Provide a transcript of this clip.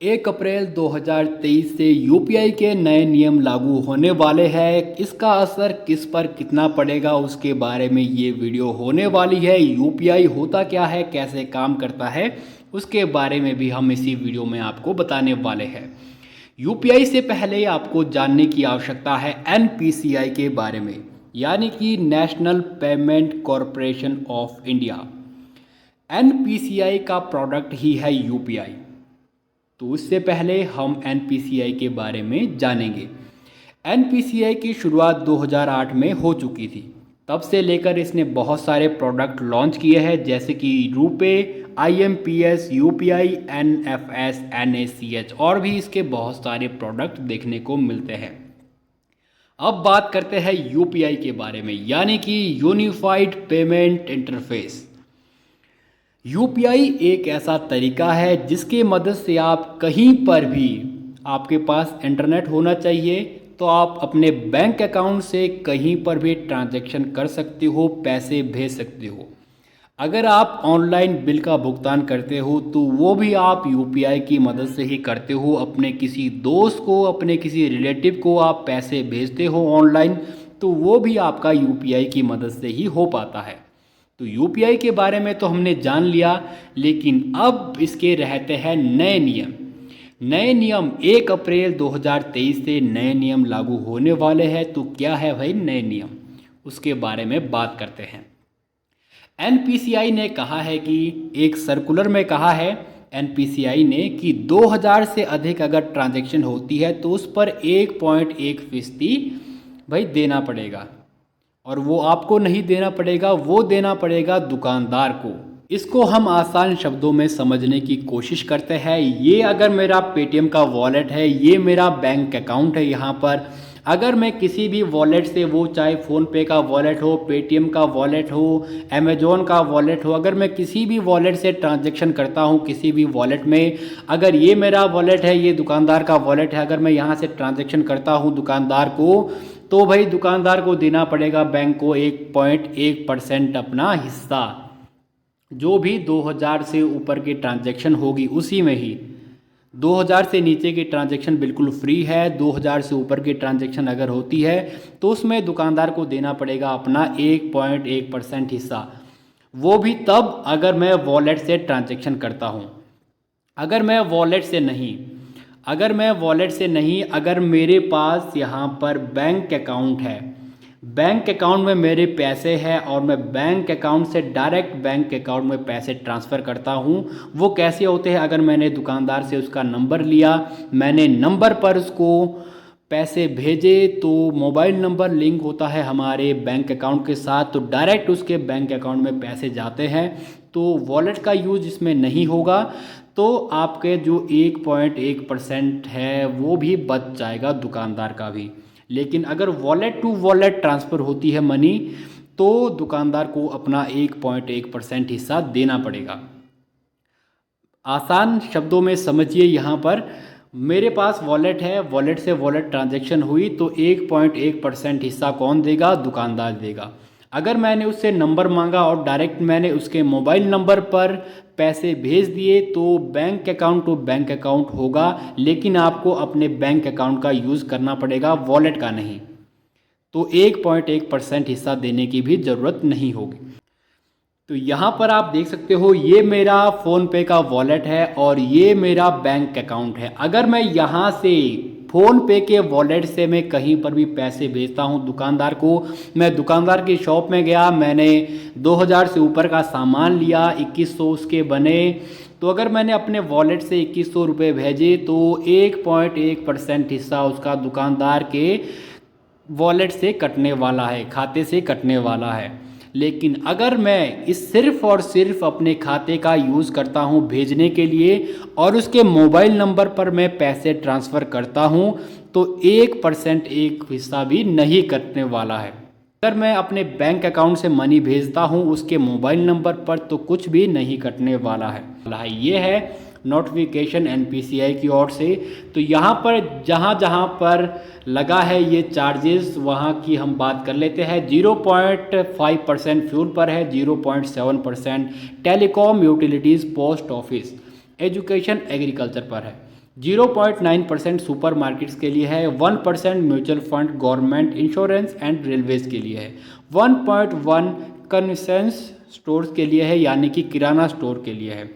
1 अप्रैल 2023 से यूपीआई के नए नियम लागू होने वाले हैं। इसका असर किस पर कितना पड़ेगा उसके बारे में ये वीडियो होने वाली है। यूपीआई होता क्या है, कैसे काम करता है, उसके बारे में भी हम इसी वीडियो में आपको बताने वाले हैं। यूपीआई से पहले आपको जानने की आवश्यकता है एनपीसीआई के बारे में, यानी कि national payment corporation of India. NPCI का प्रोडक्ट ही है यूपीआई। तो उससे पहले हम एनपीसीआई के बारे में जानेंगे। एनपीसीआई की शुरुआत 2008 में हो चुकी थी। तब से लेकर इसने बहुत सारे प्रोडक्ट लॉन्च किए हैं, जैसे कि RuPay, IMPS, UPI, NFS, NACH और भी इसके बहुत सारे प्रोडक्ट देखने को मिलते हैं। अब बात करते हैं यूपीआई के बारे में, यानी कि यूनिफाइड पेमेंट इंटरफेस। यूपीआई एक ऐसा तरीका है जिसकी मदद से आप कहीं पर भी, आपके पास इंटरनेट होना चाहिए तो आप अपने बैंक अकाउंट से कहीं पर भी ट्रांजैक्शन कर सकते हो, पैसे भेज सकते हो। अगर आप ऑनलाइन बिल का भुगतान करते हो तो वो भी आप यूपीआई की मदद से ही करते हो। अपने किसी दोस्त को, अपने किसी रिलेटिव को आप पैसे भेजते हो ऑनलाइन, तो वो भी आपका यूपीआई की मदद से ही हो पाता है। तो यूपीआई के बारे में तो हमने जान लिया, लेकिन अब इसके रहते हैं नए नियम। नए नियम 1 अप्रैल 2023 से नए नियम लागू होने वाले हैं। तो क्या है भाई नए नियम, उसके बारे में बात करते हैं। एनपीसीआई ने कहा है कि, एक सर्कुलर में कहा है एनपीसीआई ने कि 2000 से अधिक अगर ट्रांजैक्शन होती है तो उस पर 1.1% भाई देना पड़ेगा। और वो आपको नहीं देना पड़ेगा, वो देना पड़ेगा दुकानदार को। इसको हम आसान शब्दों में समझने की कोशिश करते हैं। ये अगर मेरा पेटीएम का वॉलेट है, ये मेरा बैंक अकाउंट है, यहाँ पर अगर मैं किसी भी वॉलेट से, वो चाहे फ़ोनपे का वॉलेट हो, पेटीएम का वॉलेट हो, अमेजोन का वॉलेट हो, अगर मैं किसी भी वॉलेट से ट्रांजैक्शन करता हूँ, किसी भी वॉलेट में, अगर ये मेरा वॉलेट है, ये दुकानदार का वॉलेट है, अगर मैं यहाँ से ट्रांजैक्शन करता हूँ दुकानदार को, तो भाई दुकानदार को देना पड़ेगा बैंक को 1.1% अपना हिस्सा। जो भी 2000 से ऊपर की ट्रांजैक्शन होगी उसी में ही, 2000 से नीचे की ट्रांजैक्शन बिल्कुल फ्री है। 2000 से ऊपर की ट्रांजैक्शन अगर होती है तो उसमें दुकानदार को देना पड़ेगा अपना 1.1% हिस्सा। वो भी तब अगर मैं वॉलेट से ट्रांजैक्शन करता हूँ। अगर मैं वॉलेट से नहीं, अगर मेरे पास यहाँ पर बैंक अकाउंट है, बैंक अकाउंट में मेरे पैसे हैं और मैं बैंक अकाउंट से डायरेक्ट बैंक अकाउंट में पैसे ट्रांसफ़र करता हूँ। वो कैसे होते हैं, अगर मैंने दुकानदार से उसका नंबर लिया, मैंने नंबर पर उसको पैसे भेजे, तो मोबाइल नंबर लिंक होता है हमारे बैंक अकाउंट के साथ, तो डायरेक्ट उसके बैंक अकाउंट में पैसे जाते हैं। तो वॉलेट का यूज़ इसमें नहीं होगा, तो आपके जो 1.1% है वो भी बच जाएगा दुकानदार का भी। लेकिन अगर वॉलेट टू वॉलेट ट्रांसफ़र होती है मनी, तो दुकानदार को अपना 1.1% हिस्सा देना पड़ेगा। आसान शब्दों में समझिए, यहाँ पर मेरे पास वॉलेट है, वॉलेट से वॉलेट ट्रांजैक्शन हुई तो 1.1% हिस्सा कौन देगा, दुकानदार देगा। अगर मैंने उससे नंबर मांगा और डायरेक्ट मैंने उसके मोबाइल नंबर पर पैसे भेज दिए तो bank account to bank account होगा, लेकिन आपको अपने बैंक अकाउंट का यूज़ करना पड़ेगा, वॉलेट का नहीं। तो 1.1% हिस्सा देने की भी ज़रूरत नहीं होगी। तो यहाँ पर आप देख सकते हो, ये मेरा फ़ोनपे का वॉलेट है और ये मेरा बैंक अकाउंट है। अगर मैं यहाँ से फ़ोनपे के वॉलेट से मैं कहीं पर भी पैसे भेजता हूँ दुकानदार को, मैं दुकानदार की शॉप में गया, मैंने 2000 से ऊपर का सामान लिया, 2100 उसके बने, तो अगर मैंने अपने वॉलेट से 2100 रुपये भेजे तो 1.1% हिस्सा उसका दुकानदार के वॉलेट से कटने वाला है, खाते से कटने वाला है। लेकिन अगर मैं इस सिर्फ़ और सिर्फ अपने खाते का यूज़ करता हूँ भेजने के लिए और उसके मोबाइल नंबर पर मैं पैसे ट्रांसफ़र करता हूँ, तो 1% एक हिस्सा भी नहीं कटने वाला है। अगर मैं अपने बैंक अकाउंट से मनी भेजता हूँ उसके मोबाइल नंबर पर, तो कुछ भी नहीं कटने वाला है। ये है नोटिफिकेशन एनपीसीआई की ओर से। तो यहाँ पर जहाँ जहाँ पर लगा है ये चार्जेस, वहाँ की हम बात कर लेते हैं। 0.5% फ्यूल पर है, 0.7% telecom, utilities, post office, education, agriculture पर है। 0.9% सुपर मार्केट्स के लिए है, 1% mutual fund, government, insurance and railways के लिए है, 1.1 कन्वेंस स्टोर्स के लिए है यानी कि किराना स्टोर के लिए है,